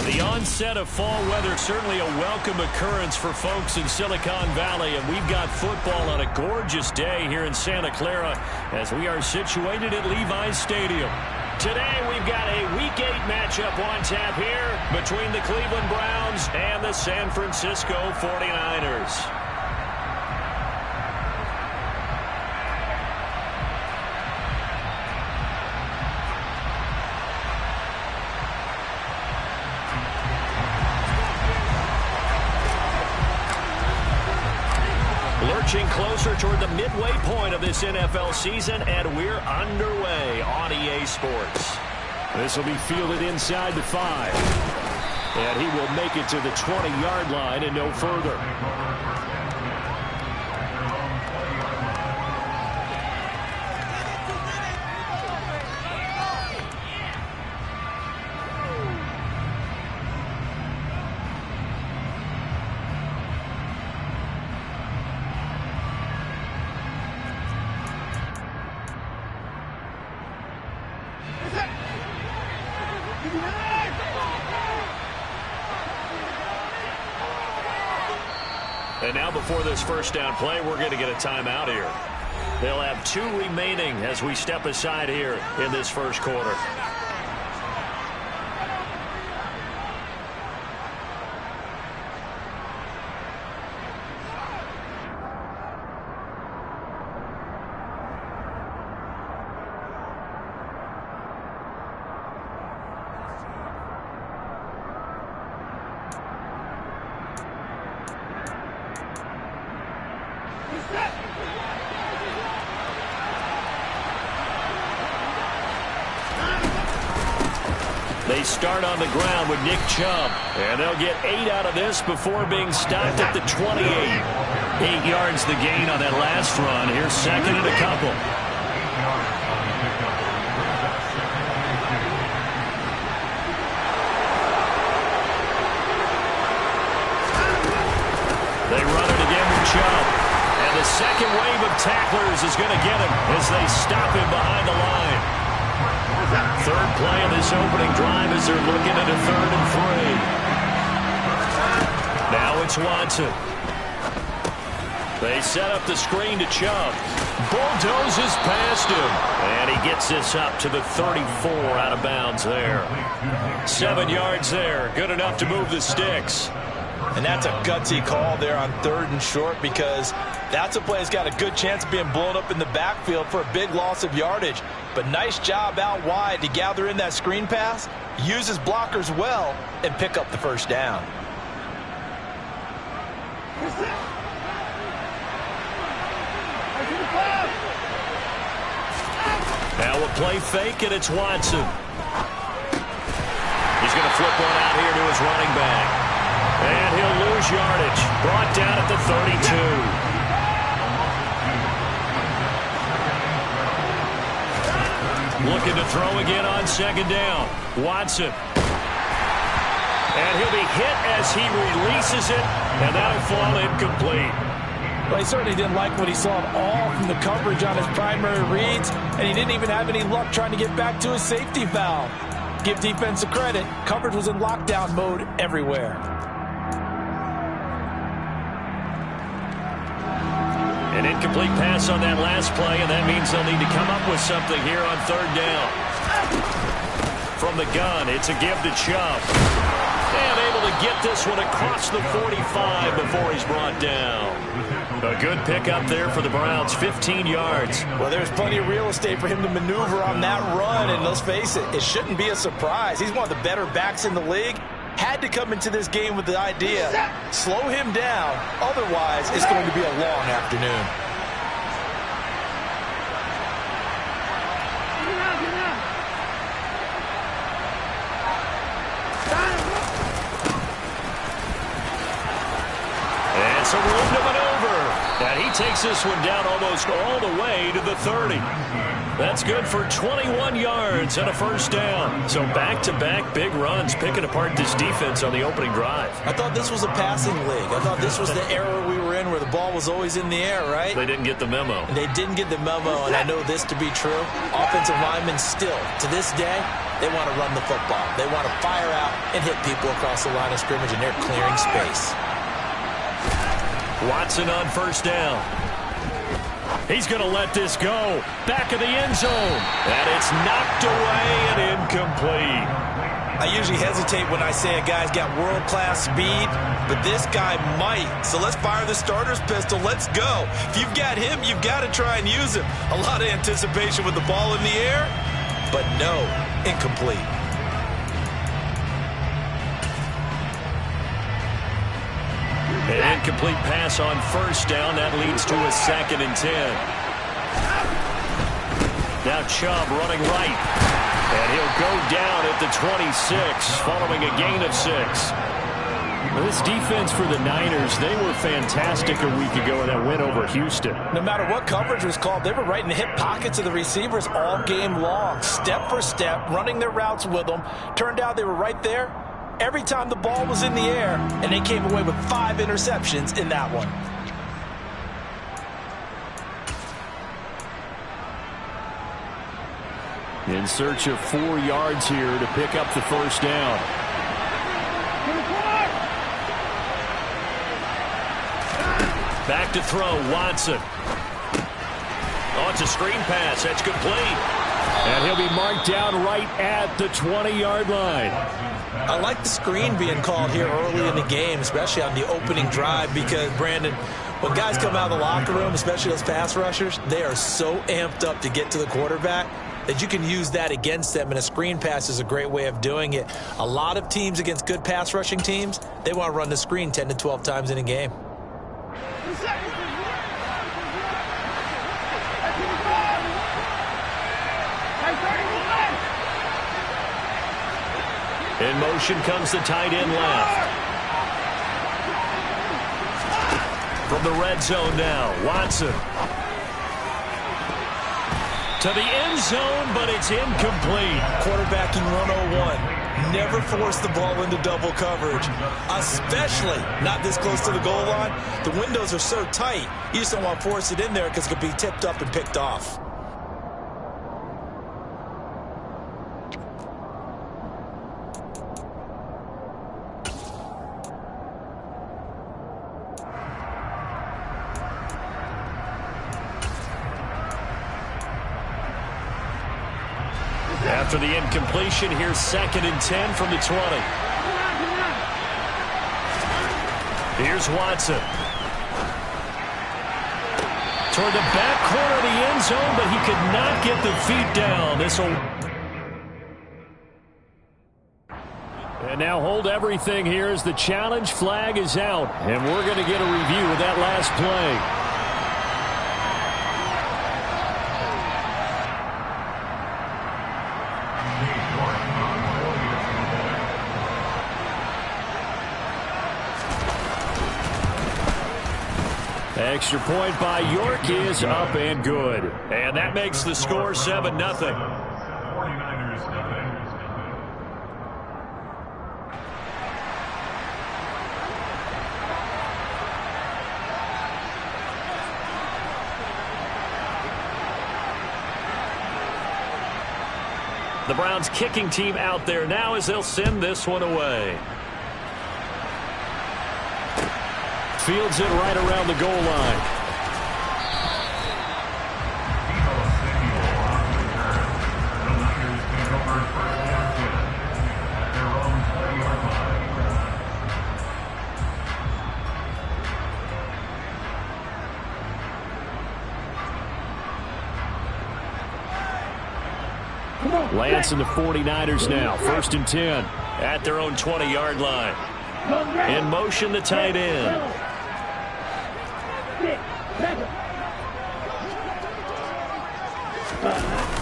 The onset of fall weather, certainly a welcome occurrence for folks in Silicon Valley, and we've got football on a gorgeous day here in Santa Clara as we are situated at Levi's Stadium. Today we've got a Week 8 matchup on tap here between the Cleveland Browns and the San Francisco 49ers. Lurching closer toward the midway point of this NFL season, and we're underway on EA Sports. This will be fielded inside the 5. And he will make it to the 20-yard line and no further. And now before this first down play, we're going to get a timeout here. They'll have 2 remaining as we step aside here in this first quarter. They start on the ground with Nick Chubb, and they'll get 8 out of this before being stopped at the 28. 8 yards the gain on that last run. Here's second and a couple. They run it again with Chubb, and the second wave of tacklers is going to get him as they stop him behind the line. Third play of this opening drive as they're looking at a 3rd and 3. Now it's Watson. They set up the screen to Chubb. Bulldozes past him. And he gets this up to the 34 out of bounds there. 7 yards there. Good enough to move the sticks. And that's a gutsy call there on 3rd and short, because that's a play that's got a good chance of being blown up in the backfield for a big loss of yardage. But nice job out wide to gather in that screen pass, use his blockers well, and pick up the first down. Now a play fake, and it's Watson. He's going to flip one out here to his running back. And he'll lose yardage. Brought down at the 32. Looking to throw again on second down. Watson. And he'll be hit as he releases it, and that'll fall incomplete. Well, he certainly didn't like what he saw at all from the coverage on his primary reads, and he didn't even have any luck trying to get back to his safety valve. Give defense a credit. Coverage was in lockdown mode everywhere. An incomplete pass on that last play, and that means they'll need to come up with something here on 3rd down. From the gun, it's a give to Chubb. And able to get this one across the 45 before he's brought down. A good pickup there for the Browns, 15 yards. Well, there's plenty of real estate for him to maneuver on that run, and let's face it, it shouldn't be a surprise. He's one of the better backs in the league. Had to come into this game with the idea, slow him down, otherwise it's going to be a long afternoon. And some room to maneuver. And he takes this one down almost all the way to the 30. That's good for 21 yards and a first down. So back-to-back big runs picking apart this defense on the opening drive. I thought this was a passing league. I thought this was the era we were in where the the ball was always in the air, right? They didn't get the memo. And they didn't get the memo, and I know this to be true. Offensive linemen still, to this day, they want to run the football. They want to fire out and hit people across the line of scrimmage, and they're clearing space. Watson on first down. He's going to let this go. Back of the end zone. And it's knocked away and incomplete. I usually hesitate when I say a guy's got world-class speed, but this guy might. So let's fire the starter's pistol. Let's go. If you've got him, you've got to try and use him. A lot of anticipation with the ball in the air, but no, incomplete. An incomplete pass on first down. That leads to a 2nd and 10. Now Chubb running right. And he'll go down at the 26 following a gain of 6. This defense for the Niners, they were fantastic a week ago in that win over Houston. No matter what coverage was called, they were right in the hip pockets of the receivers all game long. Step for step, running their routes with them. Turned out they were right there every time the ball was in the air, and they came away with 5 interceptions in that one. In search of 4 yards here to pick up the first down. Back to throw, Watson. Oh, it's a screen pass. That's complete. And he'll be marked down right at the 20-yard line. I like the screen being called here early in the game, especially on the opening drive, because, Brandon, when guys come out of the locker room, especially those pass rushers, they are so amped up to get to the quarterback that you can use that against them, and a screen pass is a great way of doing it. A lot of teams against good pass rushing teams, they want to run the screen 10 to 12 times in a game. In motion comes the tight end left. From the red zone now, Watson. To the end zone, but it's incomplete. Quarterbacking 101. Never force the ball into double coverage, especially not this close to the goal line. The windows are so tight, you just don't want to force it in there because it could be tipped up and picked off. After the incompletion, here's 2nd and 10 from the 20. Here's Watson. Toward the back corner of the end zone, but he could not get the feet down. And now hold everything here as the challenge flag is out. And we're going to get a review of that last play. Extra point by York is up and good. And that makes the score 7-0. The Browns kicking team out there now as they'll send this one away. Fields it right around the goal line. Lance and the 49ers now. 1st and 10 at their own 20-yard line. In motion, the tight end.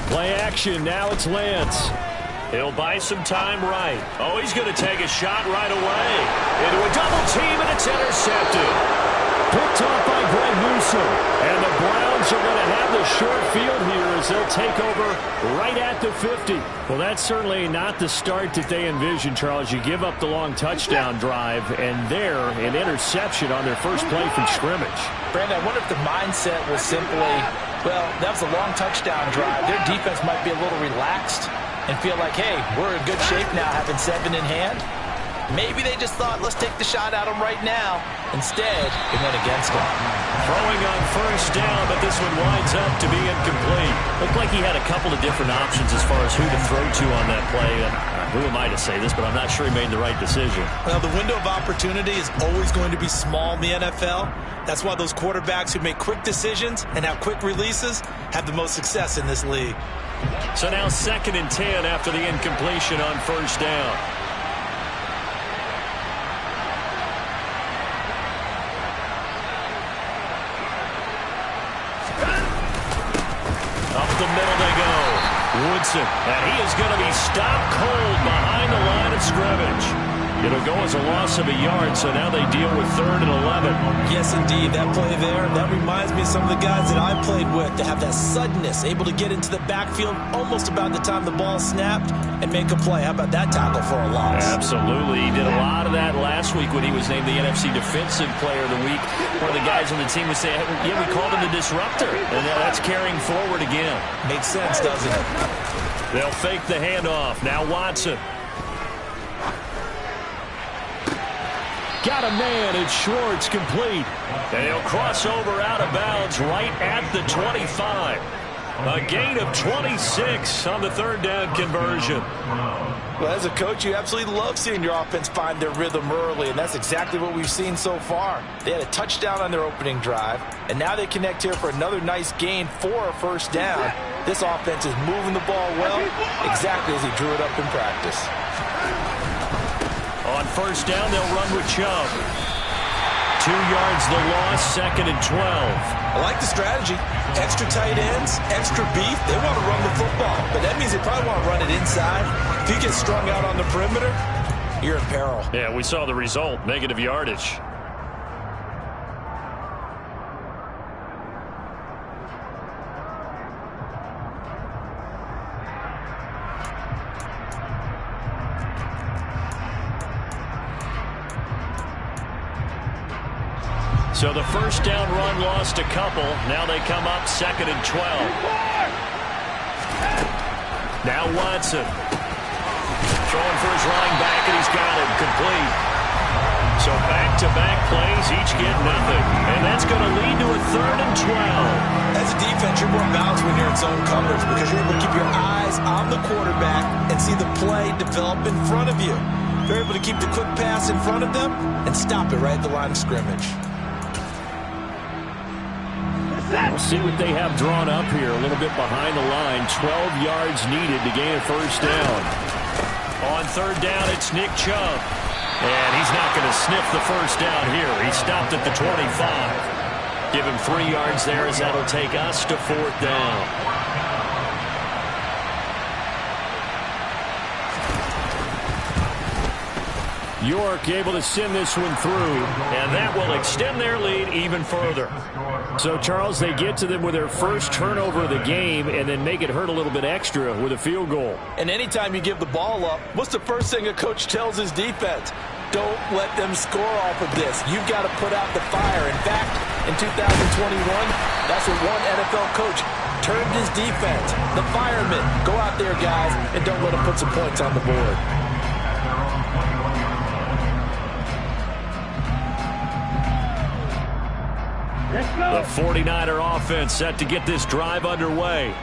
Play action. Now it's Lance. He'll buy some time right. Oh, he's going to take a shot right away. Into a double team, and it's intercepted. Picked off by Greg Newsome. And the Browns are going to have the short field here as they'll take over right at the 50. Well, that's certainly not the start that they envisioned, Charles. You give up the long touchdown drive, and there, an interception on their first play from scrimmage. Brandon, I wonder if the mindset was simply, well, that was a long touchdown drive. Their defense might be a little relaxed and feel like, hey, we're in good shape now having 7 in hand. Maybe they just thought, let's take the shot at them right now. Instead, it went against them. Throwing on first down, but this one winds up to be incomplete. Looked like he had a couple of different options as far as who to throw to on that play. And who am I to say this, but I'm not sure he made the right decision. Well, the window of opportunity is always going to be small in the NFL. That's why those quarterbacks who make quick decisions and have quick releases have the most success in this league. So now 2nd and 10 after the incompletion on first down. Up the middle they go. Woodson, and he is going to be stopped cold behind the line of scrimmage. It'll go as a loss of a yard, so now they deal with 3rd and 11. Yes, indeed. That play there, that reminds me of some of the guys that I played with that have that suddenness, able to get into the backfield almost about the time the ball snapped and make a play. How about that tackle for a loss? Absolutely. He did a lot of that last week when he was named the NFC Defensive Player of the Week. One of the guys on the team would say, yeah, we called him the disruptor. And that's carrying forward again. Makes sense, doesn't it? They'll fake the handoff. Now Watson. Got a man. It's Schwartz, complete. And he'll cross over out of bounds right at the 25. A gain of 26 on the 3rd down conversion. Well, as a coach, you absolutely love seeing your offense find their rhythm early, and that's exactly what we've seen so far. They had a touchdown on their opening drive, and now they connect here for another nice gain for a first down. This offense is moving the ball well, exactly as he drew it up in practice. On first down, they'll run with Chubb. 2 yards the loss, 2nd and 12. I like the strategy. Extra tight ends, extra beef. They want to run the football, but that means they probably want to run it inside. If you get strung out on the perimeter, you're in peril. Yeah, we saw the result, negative yardage. So the first down run lost a couple. Now they come up 2nd and 12. Now Watson. Throwing for his running back, and he's got it. Complete. So back-to-back plays, each get nothing. And that's going to lead to a 3rd and 12. As a defense, you're more balanced when you're in zone coverage because you're able to keep your eyes on the quarterback and see the play develop in front of you. You're able to keep the quick pass in front of them and stop it right at the line of scrimmage. We'll see what they have drawn up here. A little bit behind the line. 12 yards needed to gain a first down. On 3rd down, it's Nick Chubb. And he's not going to sniff the first down here. He stopped at the 25. Give him 3 yards there as that'll take us to 4th down. York able to send this one through, and that will extend their lead even further. So, Charles, they get to them with their first turnover of the game and then make it hurt a little bit extra with a field goal. And anytime you give the ball up, what's the first thing a coach tells his defense? Don't let them score off of this. You've got to put out the fire. In fact, in 2021, that's what one NFL coach termed his defense. The firemen. Go out there, guys, and don't let them put some points on the board. The 49er offense set to get this drive underway.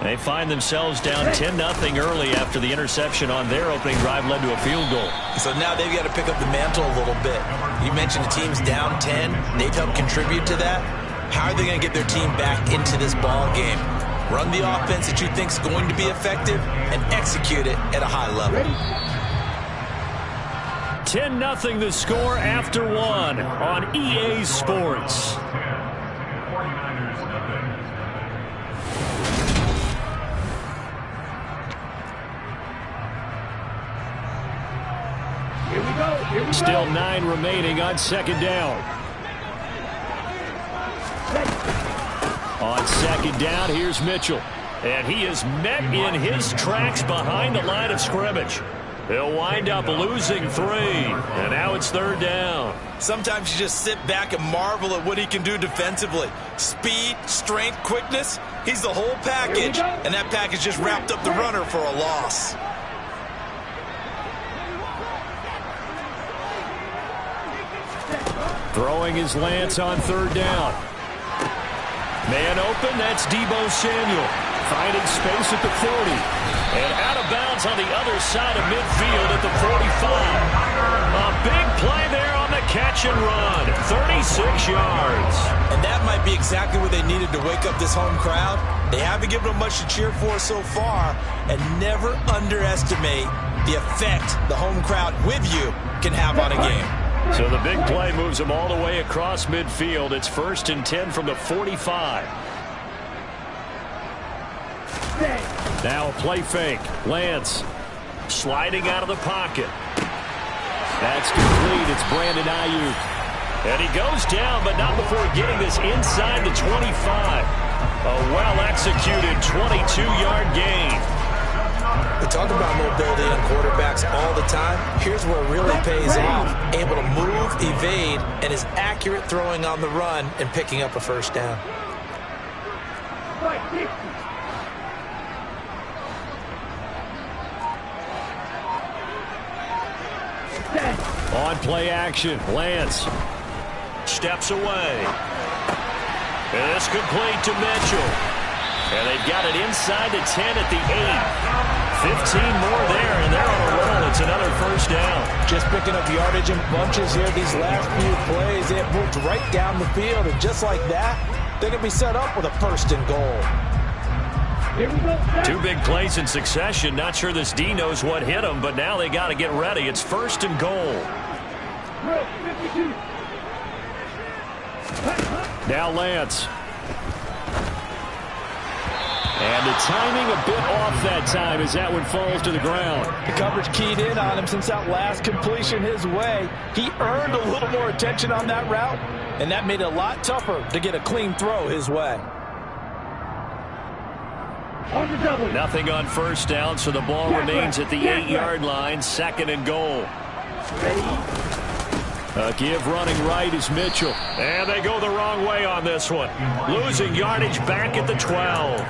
They find themselves down 10-0 early after the interception on their opening drive led to a field goal. So now they've got to pick up the mantle a little bit. You mentioned the team's down 10. They've helped contribute to that. How are they going to get their team back into this ball game? Run the offense that you think is going to be effective and execute it at a high level. 10-0 the score after 1 on EA Sports. Still 9 remaining on 2nd down. On second down, here's Mitchell. And he is met in his tracks behind the line of scrimmage. He'll wind up losing 3. And now it's third down. Sometimes you just sit back and marvel at what he can do defensively. Speed, strength, quickness. He's the whole package. And that package just wrapped up the runner for a loss. Throwing his Lance on third down. Man open, that's Deebo Samuel. Finding space at the 40. And out of bounds on the other side of midfield at the 45. A big play there on the catch and run. 36 yards. And that might be exactly what they needed to wake up this home crowd. They haven't given them much to cheer for so far. And never underestimate the effect the home crowd with you can have on a game. So the big play moves them all the way across midfield. It's 1st and 10 from the 45. Now a play fake. Lance sliding out of the pocket. That's complete. It's Brandon Ayuk. And he goes down, but not before getting this inside the 25. A well-executed 22-yard gain. We talk about mobility on quarterbacks all the time. Here's where it really pays off. Able to move, evade, and is accurate throwing on the run and picking up a first down. On play action, Lance steps away. And it's complete to Mitchell. And they've got it inside the 10 at the 8. 15 more there, and they're on a roll. It's another first down. Just picking up yardage in bunches here these last few plays. They have moved right down the field, and just like that, they're going to be set up with a 1st and goal. 2 big plays in succession. Not sure this D knows what hit him, but now they got to get ready. It's 1st and goal. Now Lance. And the timing a bit off that time as that one falls to the ground. The coverage keyed in on him since that last completion his way. He earned a little more attention on that route, and that made it a lot tougher to get a clean throw his way. Nothing on first down, so the ball remains at the 8-yard line. 2nd and goal. A give running right is Mitchell. And they go the wrong way on this one. Losing yardage back at the 12.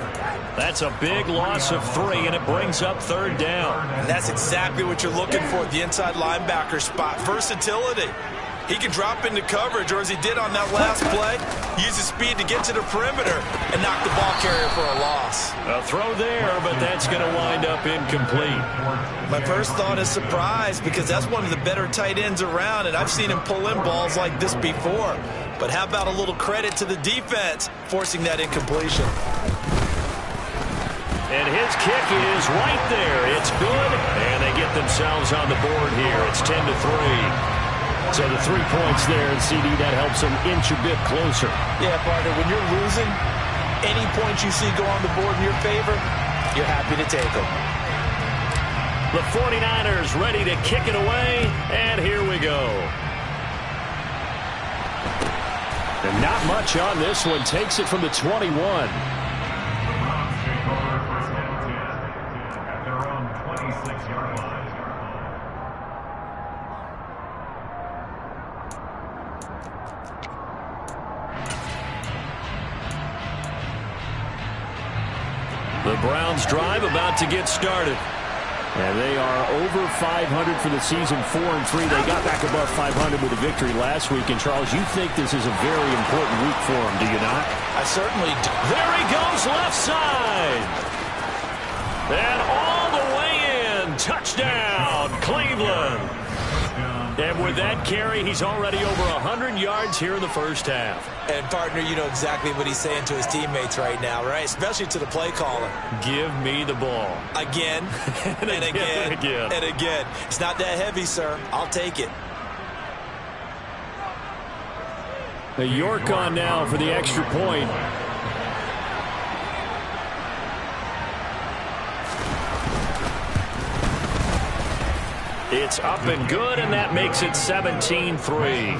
That's a big loss of 3, and it brings up 3rd down. And that's exactly what you're looking for at the inside linebacker spot. Versatility. He can drop into coverage, or as he did on that last play, use his speed to get to the perimeter and knock the ball carrier for a loss. A throw there, but that's going to wind up incomplete. My first thought is surprise, because that's one of the better tight ends around, and I've seen him pull in balls like this before. But how about a little credit to the defense forcing that incompletion? And his kick is right there. It's good, and they get themselves on the board here. It's 10-3. So the 3 points there, and CD, that helps them inch a bit closer. Yeah, partner, when you're losing, any points you see go on the board in your favor, you're happy to take them. The 49ers ready to kick it away, and here we go. And not much on this one. Takes it from the 21. At their own 26-yard line. The Browns drive about to get started. And they are over 500 for the season, 4-3. They got back above 500 with a victory last week. And, Charles, you think this is a very important week for them, do you not? I certainly do. There he goes, left side. And all the way in. Touchdown, Cleveland. And with that carry, he's already over 100 yards here in the first half. And, partner, you know exactly what he's saying to his teammates right now, right? Especially to the play caller. Give me the ball. Again, and again, and again. It's not that heavy, sir. I'll take it. The York on now for the extra point. It's up and good, and that makes it 17-3.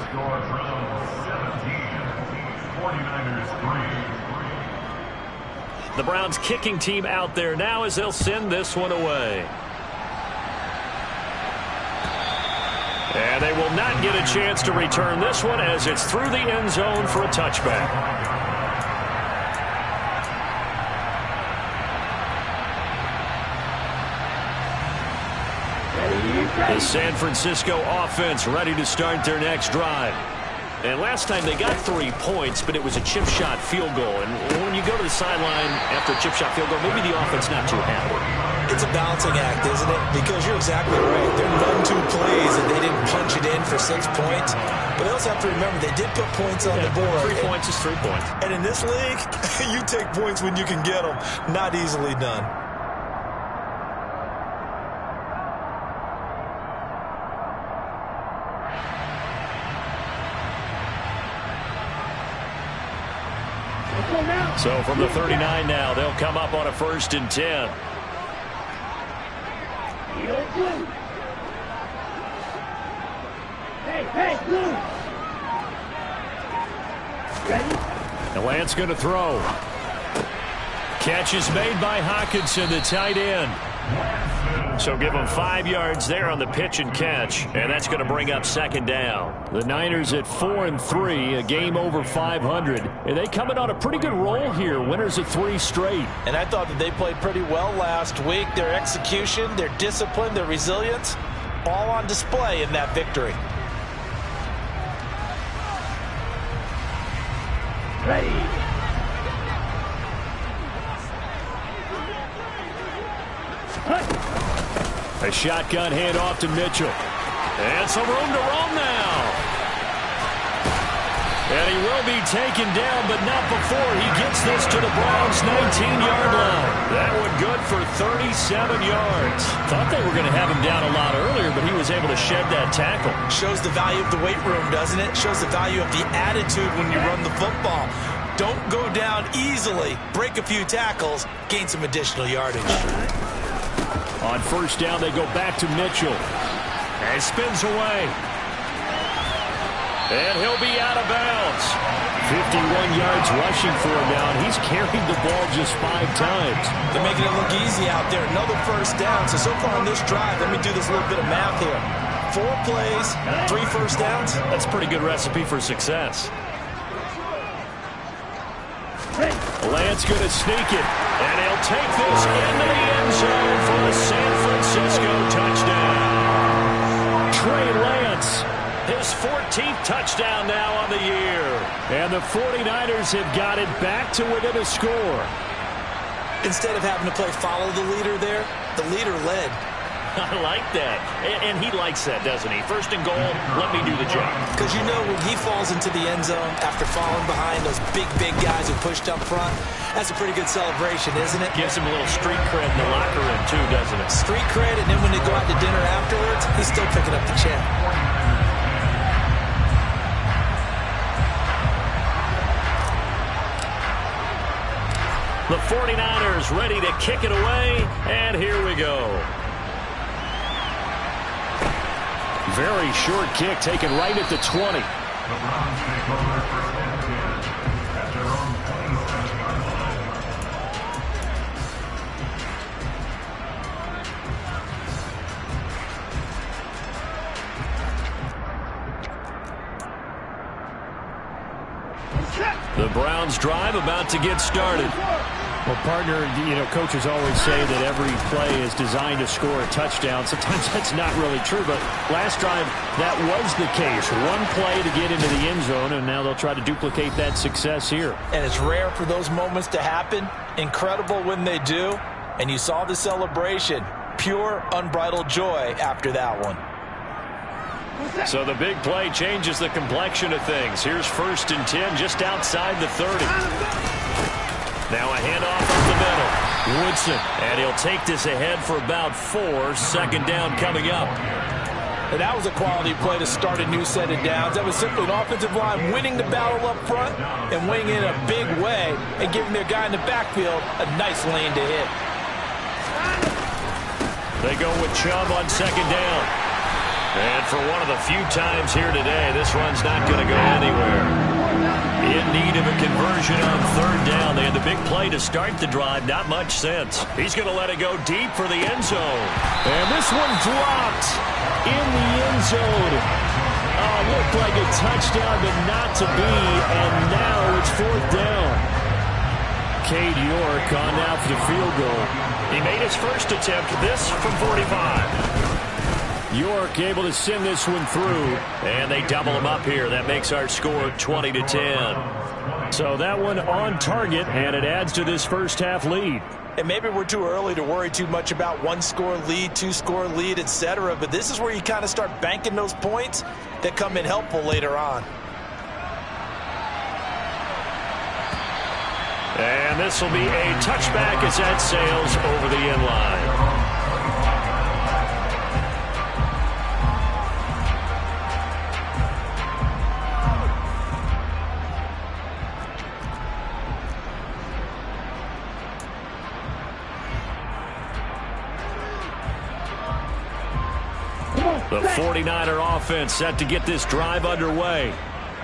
The Browns kicking team out there now as they'll send this one away. And they will not get a chance to return this one as it's through the end zone for a touchback. The San Francisco offense ready to start their next drive. And last time they got 3 points, but it was a chip shot field goal. And when you go to the sideline after a chip shot field goal, maybe the offense not too happy. It's a balancing act, isn't it? Because you're exactly right. They're none two plays, and they didn't punch it in for 6 points. But they also have to remember they did put points on the board. 3 points is 3 points. And in this league, you take points when you can get them. Not easily done. So from the 39 now, they'll come up on a 1st and 10. And Lance going to throw. Catch is made by Hockenson, the tight end. So give them 5 yards there on the pitch and catch, and that's going to bring up 2nd down. The Niners at 4-3, a game over 500, and they coming on a pretty good roll here, winners of 3 straight. And I thought that they played pretty well last week. Their execution, their discipline, their resilience, all on display in that victory. Ready. A shotgun handoff to Mitchell. And some room to roam now. And he will be taken down, but not before he gets this to the Browns' 19-yard line. That one good for 37 yards. Thought they were going to have him down a lot earlier, but he was able to shed that tackle. Shows the value of the weight room, doesn't it? Shows the value of the attitude when you run the football. Don't go down easily. Break a few tackles. Gain some additional yardage. On 1st down, they go back to Mitchell. And spins away. And he'll be out of bounds. 51 yards rushing for him now, and he's carried the ball just 5 times. They're making it look easy out there. Another 1st down. So far on this drive, let me do this little bit of math here. 4 plays, 3 1st downs. That's a pretty good recipe for success. Lance going to sneak it, and he'll take this into the end zone for the San Francisco touchdown. Trey Lance, his 14th touchdown now on the year. And the 49ers have got it back to within a score. Instead of having to play follow the leader there, the leader led. I like that. And he likes that, doesn't he? 1st and goal, let me do the job. Because you know when he falls into the end zone after falling behind those big guys who pushed up front, that's a pretty good celebration, isn't it? Gives him a little street cred in the locker room, too, doesn't it? Street cred, and then when they go out to dinner afterwards, he's still picking up the check. The 49ers ready to kick it away, and here we go. Very short kick taken right at the 20. The Browns take over 1st and 10 at their own 27-yard line. The Browns drive about to get started. Well, partner, you know, coaches always say that every play is designed to score a touchdown. Sometimes that's not really true, but last drive, that was the case. One play to get into the end zone, and now they'll try to duplicate that success here. And it's rare for those moments to happen. Incredible when they do. And you saw the celebration. Pure, unbridled joy after that one. So the big play changes the complexion of things. Here's 1st and 10 just outside the 30. Now a handoff up the middle. Woodson, and he'll take this ahead for about 4. 2nd down coming up. And that was a quality play to start a new set of downs. That was simply an offensive line winning the battle up front and winning in a big way and giving their guy in the backfield a nice lane to hit. They go with Chubb on 2nd down. And for one of the few times here today, this run's not going to go anywhere. In need of a conversion on third down. They had the big play to start the drive. Not much sense. He's going to let it go deep for the end zone. And this one dropped in the end zone. Looked like a touchdown, but not to be. And now it's fourth down. Cade York on now for the field goal. He made his first attempt. This from 45. York able to send this one through. And they double him up here. That makes our score 20-10. So that one on target, and it adds to this first half lead. And maybe we're too early to worry too much about one-score lead, two-score lead, etc. But this is where you kind of start banking those points that come in helpful later on. And this will be a touchback as that sails over the end line. The 49er offense set to get this drive underway.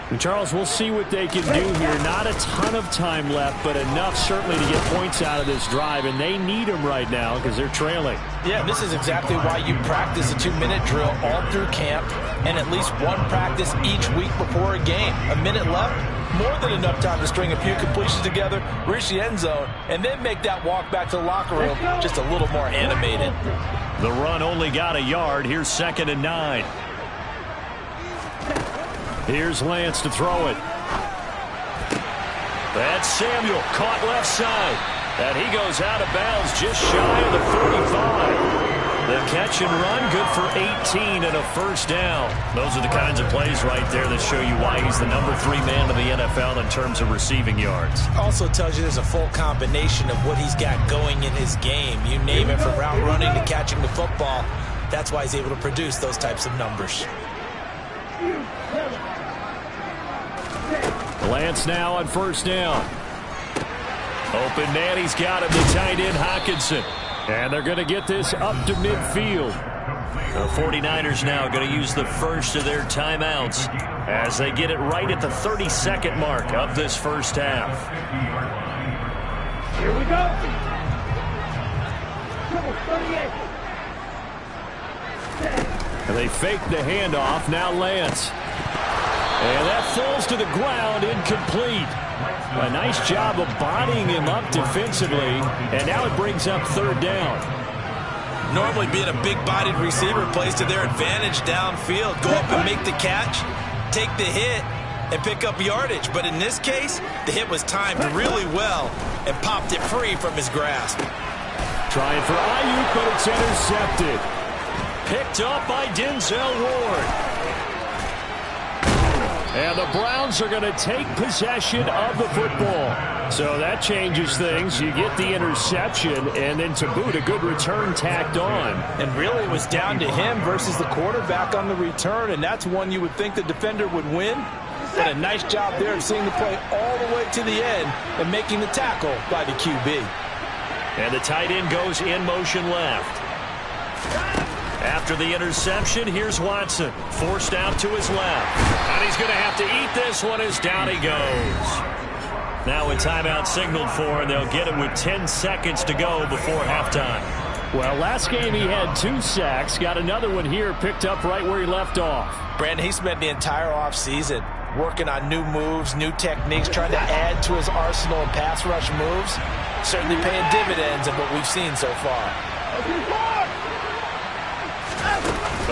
And Charles, we'll see what they can do here. Not a ton of time left, but enough certainly to get points out of this drive, and they need them right now because they're trailing. Yeah, this is exactly why you practice a 2-minute drill all through camp and at least one practice each week before a game. A minute left, more than enough time to string a few completions together, reach the end zone, and then make that walk back to the locker room just a little more animated. The run only got a yard. Here's 2nd and 9. Here's Lance to throw it. That's Samuel caught left side. And he goes out of bounds just shy of the 45. The catch and run good for 18 and a first down. Those are the kinds of plays right there that show you why he's the number 3 man in the NFL in terms of receiving yards. Also tells you there's a full combination of what he's got going in his game. You name it, from route running to catching the football. That's why he's able to produce those types of numbers. Lance now on first down. Open man, he's got him, the tight end Hockenson. And they're going to get this up to midfield. The 49ers now going to use the first of their timeouts as they get it right at the 32nd mark of this first half. Here we go. 38. And they fake the handoff. Now Lance. And that falls to the ground, incomplete. A nice job of bodying him up defensively, and now it brings up third down. Normally being a big-bodied receiver plays to their advantage downfield. Go up and make the catch, take the hit, and pick up yardage. But in this case, the hit was timed really well and popped it free from his grasp. Trying for Ayuk, but it's intercepted. Picked up by Denzel Ward. And the Browns are going to take possession of the football. So that changes things. You get the interception, and then to boot, a good return tacked on. And really, it was down to him versus the quarterback on the return, and that's one you would think the defender would win. But a nice job there of seeing the play all the way to the end and making the tackle by the QB. And the tight end goes in motion left. After the interception, here's Watson. Forced out to his left. And he's going to have to eat this one as down he goes. Now a timeout signaled for, and they'll get it with 10 seconds to go before halftime. Well, last game he had 2 sacks. Got another one here, picked up right where he left off. Brandon, he spent the entire offseason working on new moves, new techniques, trying to add to his arsenal of pass rush moves. Certainly paying dividends in what we've seen so far.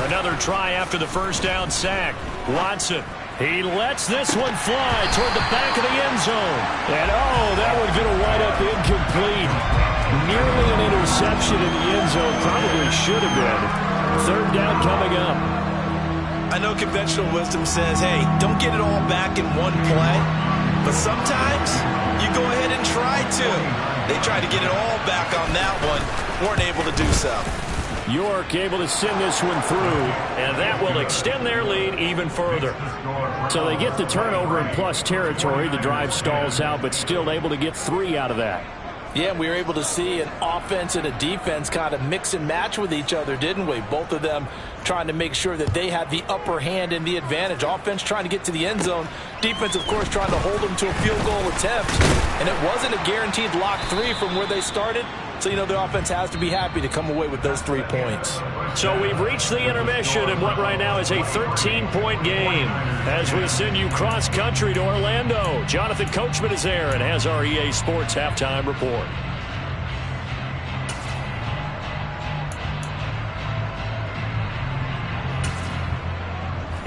Another try after the first down sack. Watson, he lets this one fly toward the back of the end zone. And oh, that one's going to wind up incomplete. Nearly an interception in the end zone. Probably should have been. Third down coming up. I know conventional wisdom says, hey, don't get it all back in one play. But sometimes you go ahead and try to. They tried to get it all back on that one. Weren't able to do so. York able to send this one through. And that will extend their lead even further. So they get the turnover in plus territory. The drive stalls out, but still able to get 3 out of that. Yeah, we were able to see an offense and a defense kind of mix and match with each other, didn't we? Both of them trying to make sure that they had the upper hand and the advantage. Offense trying to get to the end zone. Defense, of course, trying to hold them to a field goal attempt. And it wasn't a guaranteed lock 3 from where they started. So, you know, the offense has to be happy to come away with those 3 points. So we've reached the intermission in what right now is a 13-point game. As we send you cross-country to Orlando, Jonathan Coachman is there and has our EA Sports halftime report.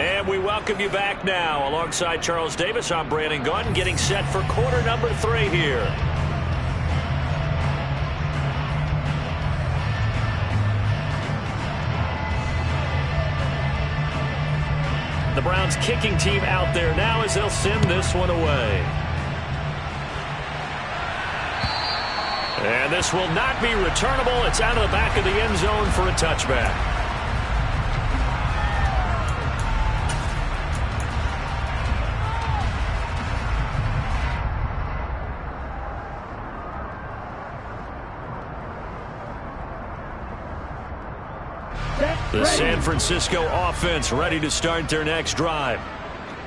And we welcome you back now. Alongside Charles Davis, I'm Brandon Gunn, getting set for quarter number 3 here. The Browns kicking team out there now as they'll send this one away. And this will not be returnable. It's out of the back of the end zone for a touchback. The San Francisco offense ready to start their next drive.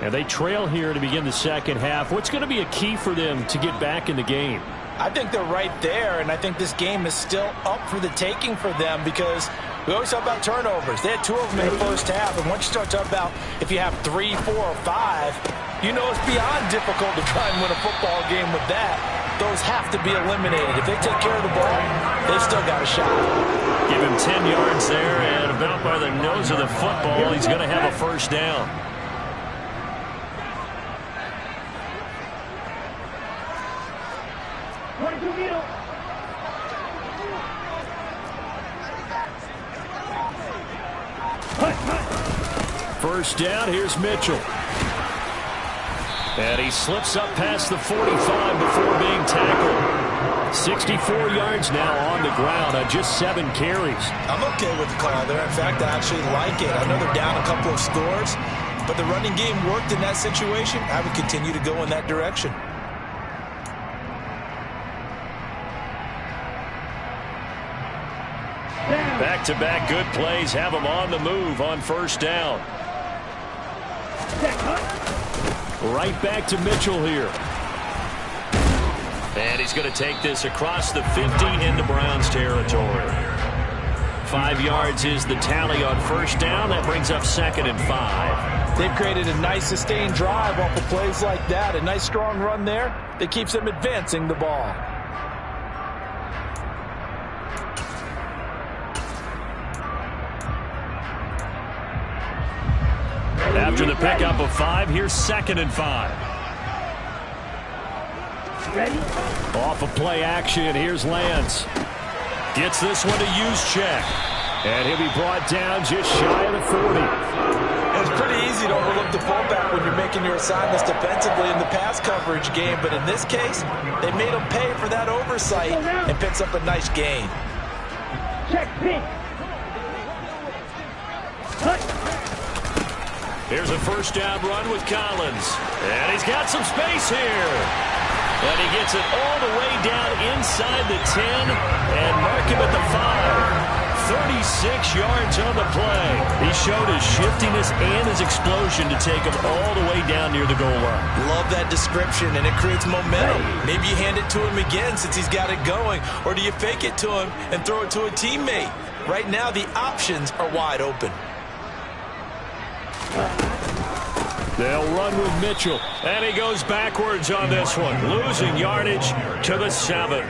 And they trail here to begin the second half. What's going to be a key for them to get back in the game? I think they're right there, and I think this game is still up for the taking for them because we always talk about turnovers. They had 2 of them in the first half, and once you start talking about if you have 3, 4, or 5, you know it's beyond difficult to try and win a football game with that. Those have to be eliminated. If they take care of the ball, they've still got a shot. Give him 10 yards there, and about by the nose of the football, he's going to have a first down. First down, here's Mitchell. And he slips up past the 45 before being tackled. 64 yards now on the ground on just 7 carries. I'm okay with the call there. In fact, I actually like it. I know they're down a couple of scores, but the running game worked in that situation. I would continue to go in that direction. Back-to-back good plays have him on the move on first down. Right back to Mitchell here. And he's going to take this across the 50 into Browns territory. 5 yards is the tally on first down. That brings up 2nd and 5. They've created a nice sustained drive off of plays like that. A nice strong run there that keeps them advancing the ball. After the pickup of 5, here's 2nd and 5. Ready? Off of play action, here's Lance. Gets this one to Juszczyk. And he'll be brought down just shy of the 40. It's pretty easy to overlook the fullback when you're making your assignments defensively in the pass coverage game. But in this case, they made him pay for that oversight and picks up a nice gain. Check pink. Here's a first down run with Collins. And he's got some space here. And he gets it all the way down inside the 10 and mark him at the 5. 36 yards on the play. He showed his shiftiness and his explosion to take him all the way down near the goal line. Love that description, and it creates momentum. Maybe you hand it to him again since he's got it going, or do you fake it to him and throw it to a teammate? Right now, the options are wide open. They'll run with Mitchell, and he goes backwards on this one, losing yardage to the 7.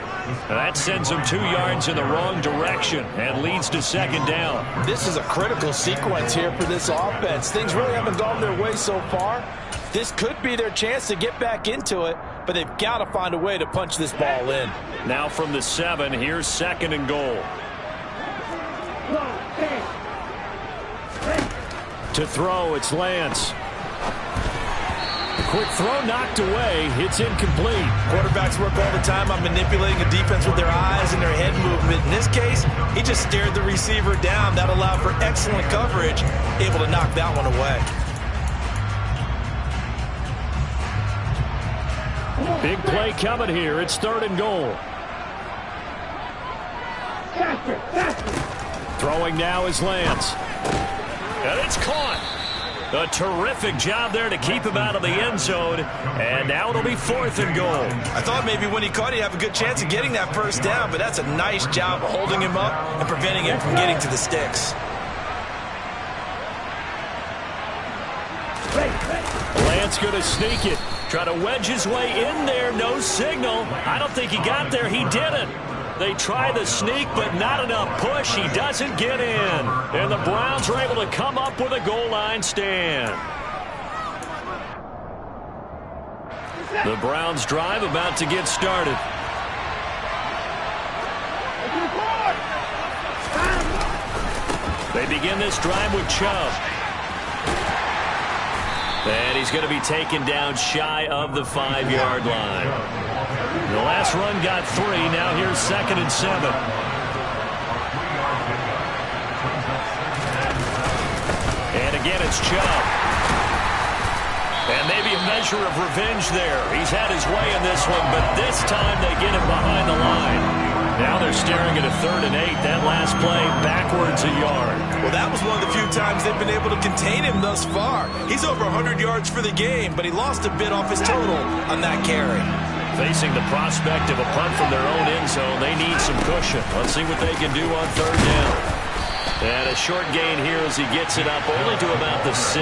That sends him 2 yards in the wrong direction and leads to 2nd down. This is a critical sequence here for this offense. Things really haven't gone their way so far. This could be their chance to get back into it, but they've got to find a way to punch this ball in. Now from the 7, here's 2nd and goal. To throw, it's Lance. Quick throw knocked away. It's incomplete. Quarterbacks work all the time on manipulating a defense with their eyes and their head movement. In this case, he just stared the receiver down. That allowed for excellent coverage, able to knock that one away. Big play coming here. It's 3rd and goal. Throwing now is Lance. And it's caught. A terrific job there to keep him out of the end zone. And now it'll be 4th and goal. I thought maybe when he caught, he'd have a good chance of getting that first down, but that's a nice job of holding him up and preventing him from getting to the sticks. Lance going to sneak it. Try to wedge his way in there. No signal. I don't think he got there. He didn't. They try the sneak, but not enough push. He doesn't get in. And the Browns are able to come up with a goal line stand. The Browns drive about to get started. They begin this drive with Chubb. And he's going to be taken down shy of the 5-yard line. The last run got 3. Now here's 2nd and 7. And again, it's Chubb. And maybe a measure of revenge there. He's had his way in this one, but this time they get him behind the line. Now they're staring at a 3rd and 8. That last play backwards a yard. Well, that was one of the few times they've been able to contain him thus far. He's over 100 yards for the game, but he lost a bit off his total on that carry. Facing the prospect of a punt from their own end zone, they need some cushion. Let's see what they can do on 3rd down. And a short gain here as he gets it up only to about the 6.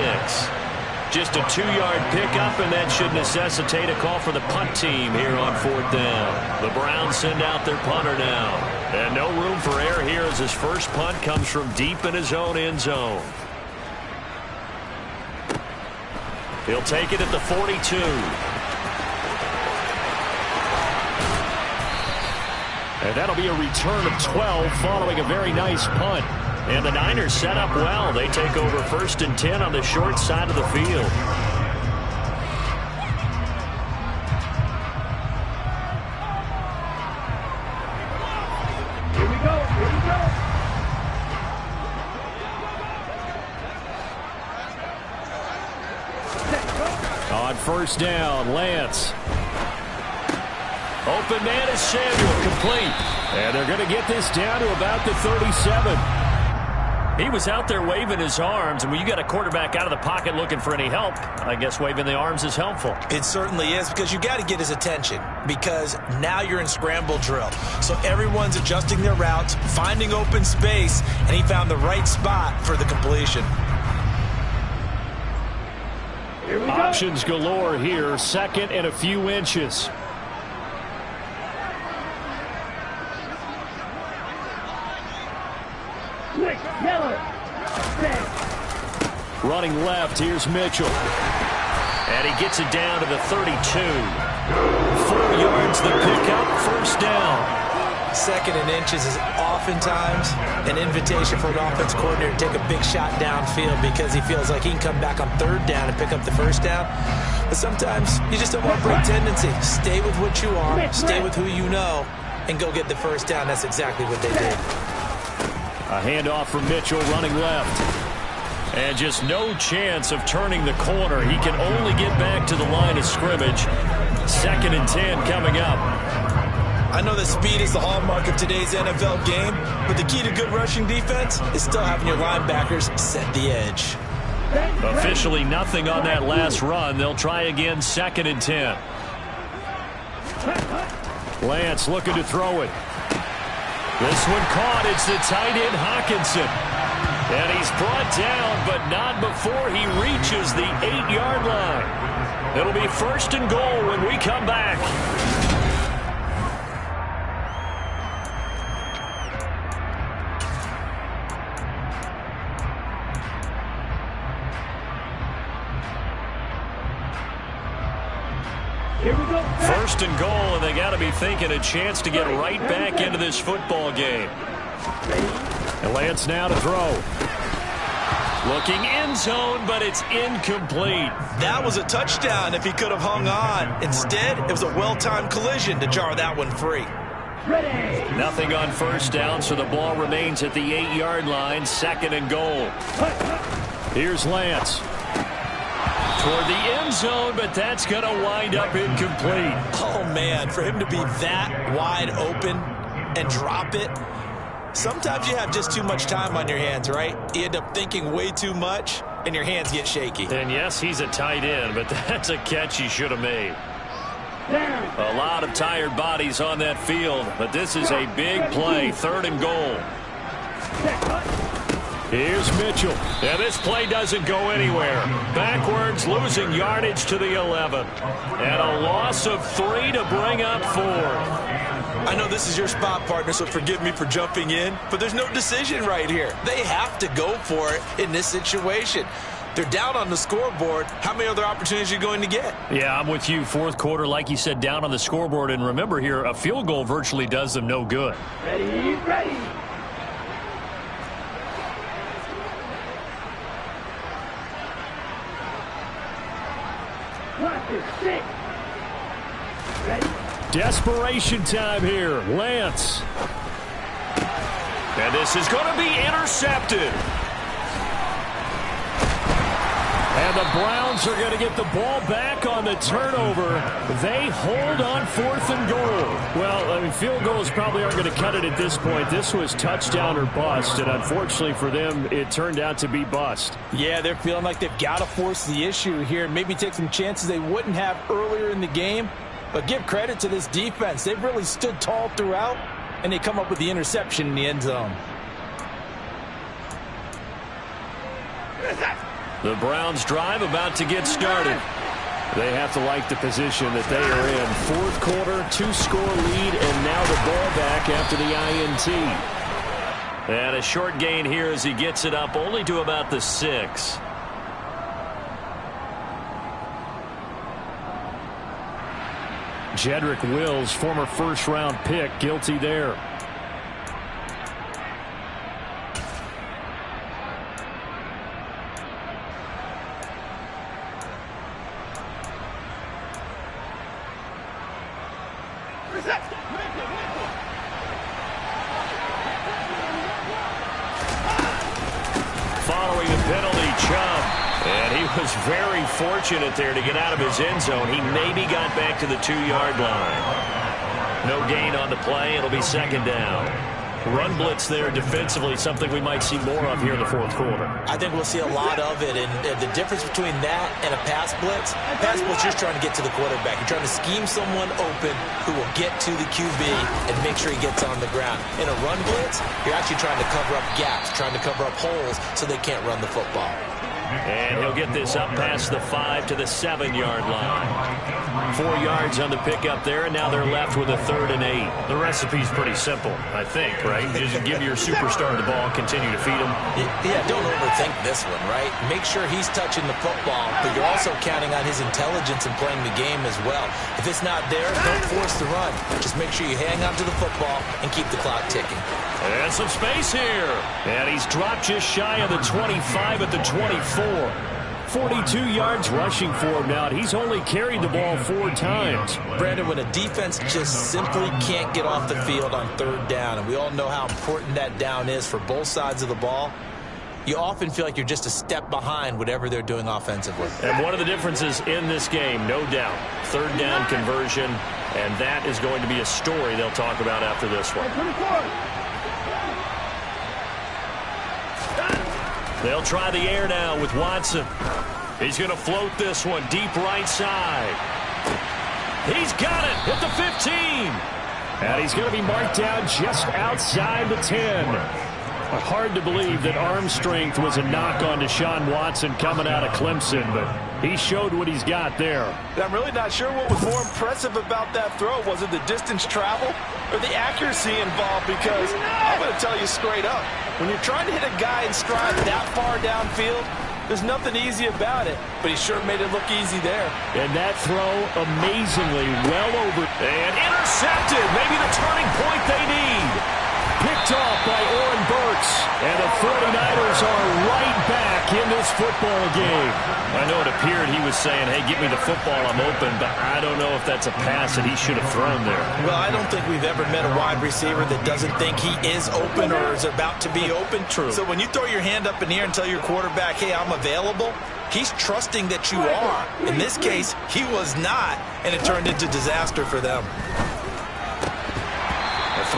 Just a 2-yard pickup, and that should necessitate a call for the punt team here on 4th down. The Browns send out their punter now. And no room for error here as his first punt comes from deep in his own end zone. He'll take it at the 42. And that'll be a return of 12 following a very nice punt. And the Niners set up well. They take over 1st and 10 on the short side of the field. Here we go. Here we go. On 1st down, Lance. Open man is Samuel, complete. And they're going to get this down to about the 37. He was out there waving his arms, and when you got a quarterback out of the pocket looking for any help, I guess waving the arms is helpful. It certainly is, because you got to get his attention, because now you're in scramble drill. So everyone's adjusting their routes, finding open space, and he found the right spot for the completion. Options galore here, 2nd and a few inches. Running left, here's Mitchell. And he gets it down to the 32. 4 yards the pickup, 1st down. 2nd and inches is oftentimes an invitation for an offense coordinator to take a big shot downfield because he feels like he can come back on 3rd down and pick up the 1st down. But sometimes you just don't want to break tendency. Stay with what you are, stay with who you know, and go get the 1st down. That's exactly what they did. A handoff from Mitchell running left. And just no chance of turning the corner. He can only get back to the line of scrimmage. 2nd and 10 coming up. I know that speed is the hallmark of today's NFL game, but the key to good rushing defense is still having your linebackers set the edge. Officially nothing on that last run. They'll try again 2nd and 10. Lance looking to throw it. This one caught. It's the tight end Hockenson. And he's brought down, but not before he reaches the 8-yard line. It'll be 1st and goal when we come back. Here we go. 1st and goal, and they got to be thinking a chance to get right back into this football game. And Lance now to throw. Looking end zone, but it's incomplete. That was a touchdown if he could have hung on. Instead, it was a well-timed collision to jar that one free. Ready. Nothing on 1st down, so the ball remains at the 8-yard line. 2nd and goal. Here's Lance. Toward the end zone, but that's going to wind up incomplete. Oh, man, for him to be that wide open and drop it, Sometimes you have just too much time on your hands, right? You end up thinking way too much, and your hands get shaky. And yes, he's a tight end, but that's a catch he should have made. A lot of tired bodies on that field, but this is a big play, 3rd and goal. Here's Mitchell. And this play doesn't go anywhere. Backwards, losing yardage to the 11. And a loss of 3 to bring up 4. I know this is your spot, partner, so forgive me for jumping in, but there's no decision right here. They have to go for it in this situation. They're down on the scoreboard. How many other opportunities are you going to get? Yeah, I'm with you. 4th quarter, like you said, down on the scoreboard. And remember here, a field goal virtually does them no good. Ready, ready. Desperation time here. Lance. And this is going to be intercepted. And the Browns are going to get the ball back on the turnover. They hold on 4th and goal. Well, I mean, field goals probably aren't going to cut it at this point. This was touchdown or bust, and unfortunately for them, it turned out to be bust. Yeah, they're feeling like they've got to force the issue here and maybe take some chances they wouldn't have earlier in the game. But give credit to this defense. They've really stood tall throughout, and they come up with the interception in the end zone. The Browns drive about to get started. They have to like the position that they are in. 4th quarter, 2-score lead, and now the ball back after the INT. And a short gain here as he gets it up only to about the 6. Jedrick Wills, former 1st-round pick, guilty there. Following the penalty, Chubb. And he was very fortunate there to get out of his end zone. He maybe got back to the 2-yard line. No gain on the play. It'll be 2nd down. Run blitz there defensively, something we might see more of here in the 4th quarter. I think we'll see a lot of it, and the difference between that and a pass blitz, you're just trying to get to the quarterback. You're trying to scheme someone open who will get to the QB and make sure he gets on the ground. In a run blitz, you're actually trying to cover up gaps, trying to cover up holes so they can't run the football. And he'll get this up past the 5 to the 7-yard line. 4 yards on the pickup there, and now they're left with a 3rd and 8. The recipe's pretty simple, I think, right? Just give your superstar the ball, continue to feed him. Yeah, don't overthink this one, right? Make sure he's touching the football, but you're also counting on his intelligence in playing the game as well. If it's not there, don't force the run. Just make sure you hang on to the football and keep the clock ticking. And some space here. And he's dropped just shy of the 25 at the 24. 42 yards rushing for him now. He's only carried the ball 4 times. Brandon, when a defense just simply can't get off the field on 3rd down, and we all know how important that down is for both sides of the ball, you often feel like you're just a step behind whatever they're doing offensively. And one of the differences in this game, no doubt, 3rd down conversion, and that is going to be a story they'll talk about after this one. They'll try the air now with Watson. He's going to float this one deep right side. He's got it at the 15. And he's going to be marked down just outside the 10. Hard to believe that arm strength was a knock on Deshaun Watson coming out of Clemson, but he showed what he's got there. I'm really not sure what was more impressive about that throw. Was it the distance travel or the accuracy involved? Because I'm going to tell you straight up, when you're trying to hit a guy in stride that far downfield, there's nothing easy about it, but he sure made it look easy there. And that throw amazingly well over. And intercepted. Maybe the turning point they need. Picked off by Oren Burks. And the 49ers are right back in this football game. I know it appeared he was saying, hey, give me the football, I'm open, but I don't know if that's a pass that he should have thrown there. Well, I don't think we've ever met a wide receiver that doesn't think he is open or is about to be open. True. So when you throw your hand up in the air and tell your quarterback, hey, I'm available, he's trusting that you are. In this case, he was not, and it turned into disaster for them.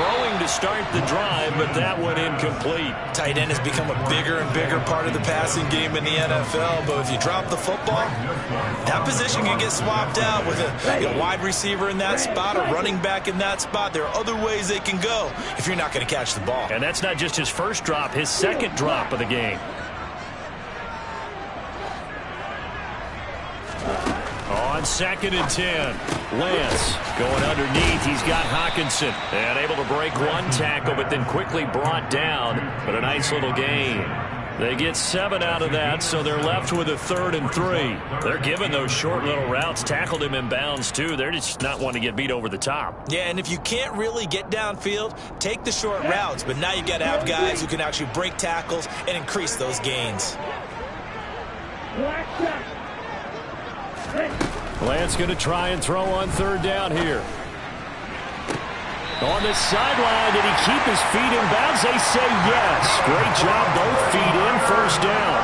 throwing to start the drive, but that one incomplete. Tight end has become a bigger and bigger part of the passing game in the NFL, but if you drop the football, that position can get swapped out with a wide receiver in that spot, a running back in that spot. There are other ways they can go if you're not going to catch the ball. And that's not just his first drop, his second drop of the game. On 2nd and 10, Lance going underneath. He's got Hockenson and able to break one tackle, but then quickly brought down. But a nice little gain. They get 7 out of that, so they're left with a 3rd and 3. They're giving those short little routes. Tackled him in bounds, too. They're just not wanting to get beat over the top. Yeah, and if you can't really get downfield, take the short routes. But now you got to have guys who can actually break tackles and increase those gains. Lance going to try and throw on 3rd down here. On the sideline, did he keep his feet in bounds? They say yes. Great job, both feet in, 1st down.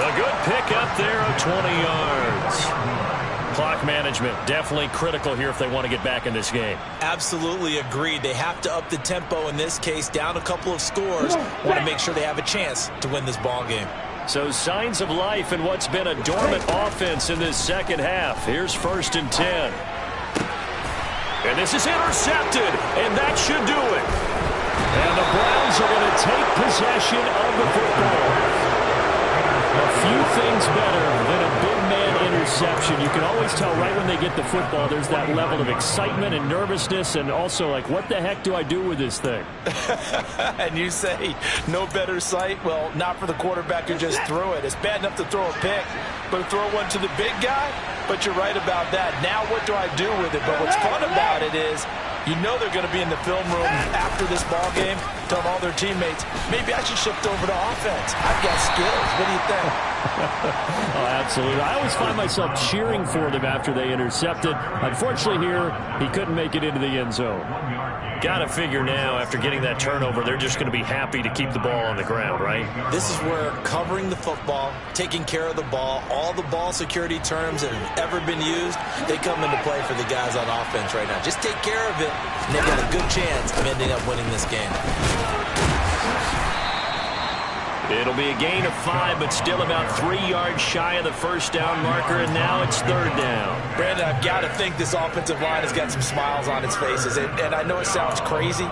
The good pick up there of 20 yards. Clock management definitely critical here if they want to get back in this game. Absolutely agreed. They have to up the tempo in this case, down a couple of scores. Want to make sure they have a chance to win this ball game. So signs of life in what's been a dormant offense in this second half. Here's 1st and 10. And this is intercepted, and that should do it. And the Browns are going to take possession of the football. A few things better than a big man interception. You can always tell right when they get the football, there's that level of excitement and nervousness, and also like, what the heck do I do with this thing? And you say, no better sight? Well, not for the quarterback who just threw it. It's bad enough to throw a pick, but to throw one to the big guy? But you're right about that. Now what do I do with it? But what's fun about it is, you know they're going to be in the film room after this ball game, telling all their teammates, maybe I should shift over to offense. I've got skills. What do you think? Oh, absolutely. I always find myself cheering for them after they intercepted. Unfortunately here, he couldn't make it into the end zone. Got to figure now, after getting that turnover, they're just going to be happy to keep the ball on the ground, right? This is where covering the football, taking care of the ball, all the ball security terms that have ever been used, they come into play for the guys on offense right now. Just take care of it, and they've got a good chance of ending up winning this game. It'll be a gain of 5, but still about 3 yards shy of the 1st down marker, and now it's 3rd down. Brandon, I've got to think this offensive line has got some smiles on its faces, and I know it sounds crazy,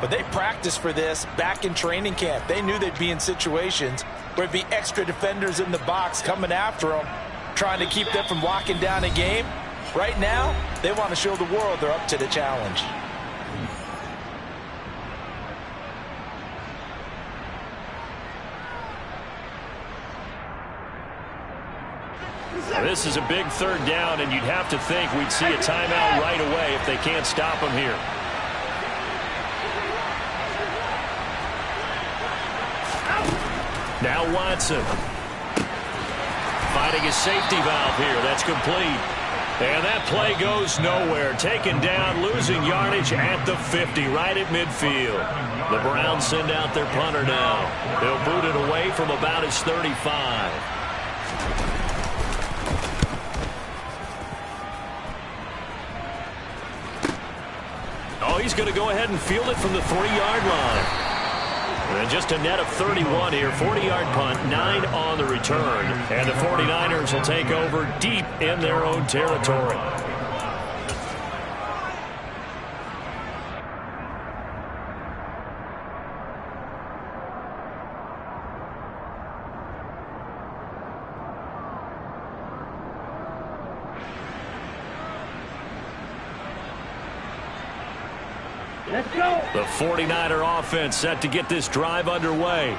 but they practiced for this back in training camp. They knew they'd be in situations where it'd be extra defenders in the box coming after them, trying to keep them from locking down a game. Right now, they want to show the world they're up to the challenge. This is a big 3rd down, and you'd have to think we'd see a timeout right away if they can't stop them here. Now Watson. Finding his safety valve here. That's complete. And that play goes nowhere. Taken down, losing yardage at the 50, right at midfield. The Browns send out their punter now. They'll boot it away from about his 35. Oh, he's going to go ahead and field it from the 3-yard line. And just a net of 31 here. 40-yard punt, 9 on the return. And the 49ers will take over deep in their own territory. The 49er offense set to get this drive underway.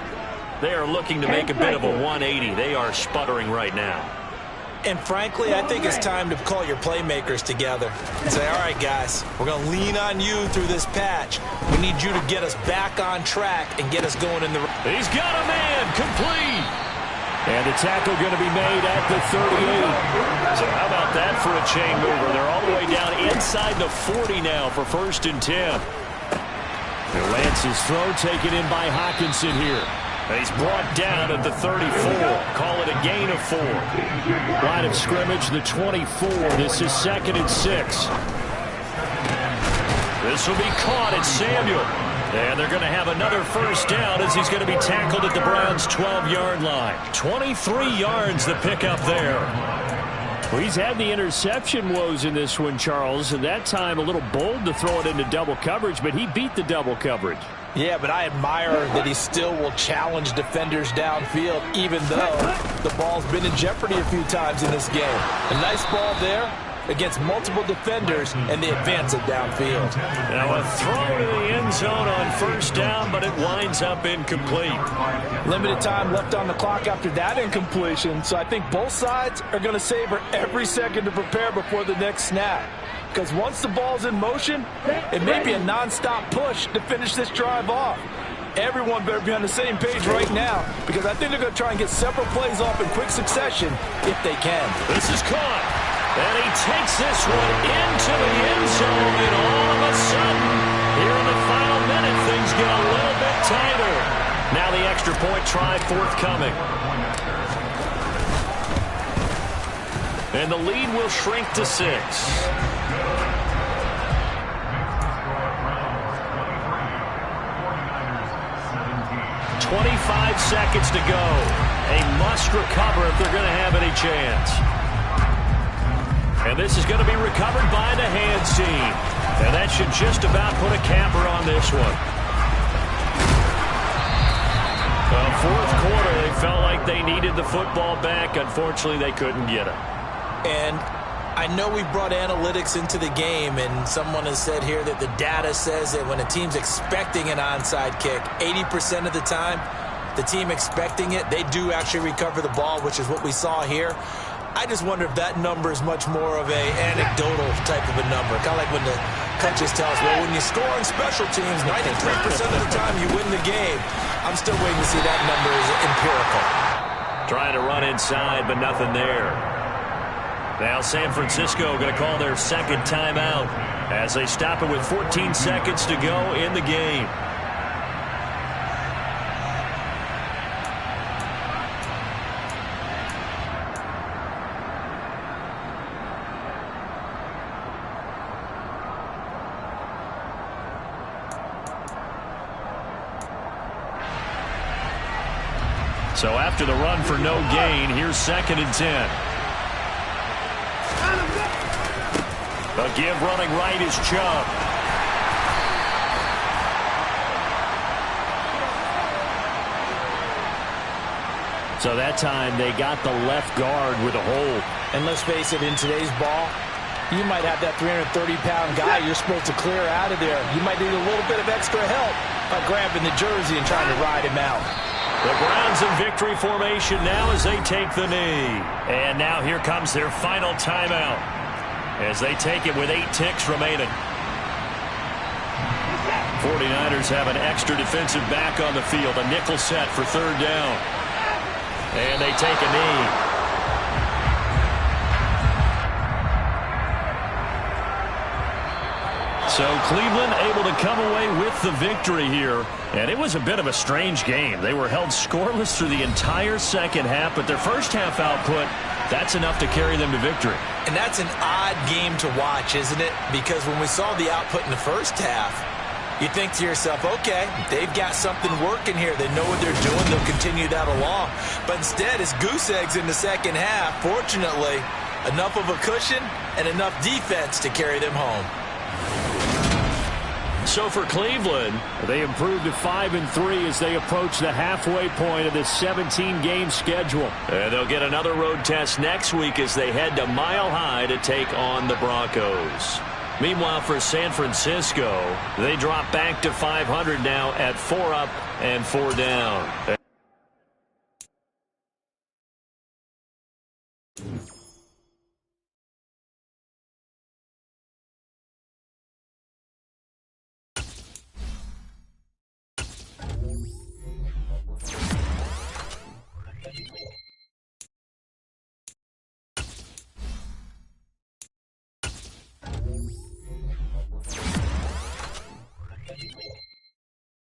They are looking to make a bit of a 180. They are sputtering right now. And frankly, I think it's time to call your playmakers together and say, all right, guys, we're going to lean on you through this patch. We need you to get us back on track and get us going in the... He's got a man, complete. And the tackle going to be made at the 38. So how about that for a chain mover? They're all the way down inside the 40 now for 1st and 10. Lance's throw taken in by Hockenson here. And he's brought down at the 34. Call it a gain of 4. Line of scrimmage, the 24. This is 2nd and 6. This will be caught at Samuel. And they're going to have another first down as he's going to be tackled at the Browns' 12-yard line. 23 yards the pickup there. Well, he's had the interception woes in this one, Charles, and that time a little bold to throw it into double coverage, but he beat the double coverage. Yeah, but I admire that he still will challenge defenders downfield, even though the ball's been in jeopardy a few times in this game. A nice ball there against multiple defenders, and they advance it downfield. Now a throw to the end zone on first down, but it winds up incomplete. Limited time left on the clock after that incompletion, so I think both sides are going to savor every second to prepare before the next snap. Because once the ball's in motion, it may be a non-stop push to finish this drive off. Everyone better be on the same page right now, because I think they're going to try and get several plays off in quick succession if they can. This is caught. And he takes this one into the end zone, and all of a sudden, here in the final minute, things get a little bit tighter. Now the extra point try forthcoming. And the lead will shrink to 6. 25 seconds to go. A must recover if they're going to have any chance. And this is going to be recovered by the hands team. And that should just about put a capper on this one. Fourth quarter, they felt like they needed the football back. Unfortunately, they couldn't get it. And I know we brought analytics into the game, and someone has said here that the data says that when a team's expecting an onside kick, 80% of the time, the team expecting it, they do actually recover the ball, which is what we saw here. I just wonder if that number is much more of a anecdotal type of a number. Kind of like when the coaches tell us, well, when you score on special teams, 93% of the time you win the game. I'm still waiting to see that number is empirical. Trying to run inside, but nothing there. Now San Francisco going to call their second timeout as they stop it with 14 seconds to go in the game. So after the run for no gain, here's 2nd and 10. A give running right is Chubb. So that time they got the left guard with a hold. And let's face it, in today's ball, you might have that 330-pound guy you're supposed to clear out of there. You might need a little bit of extra help by grabbing the jersey and trying to ride him out. The Browns in victory formation now as they take the knee. And now here comes their final timeout as they take it with 8 ticks remaining. 49ers have an extra defensive back on the field, a nickel set for 3rd down. And they take a knee. So Cleveland able to come away with the victory here. And it was a bit of a strange game. They were held scoreless through the entire second half, but their first half output, that's enough to carry them to victory. And that's an odd game to watch, isn't it? Because when we saw the output in the first half, you think to yourself, okay, they've got something working here. They know what they're doing. They'll continue that along. But instead, it's goose eggs in the second half. Fortunately, enough of a cushion and enough defense to carry them home. So for Cleveland, they improved to 5-3 as they approach the halfway point of this 17-game schedule. And they'll get another road test next week as they head to Mile High to take on the Broncos. Meanwhile, for San Francisco, they drop back to 500 now at 4 up and 4 down.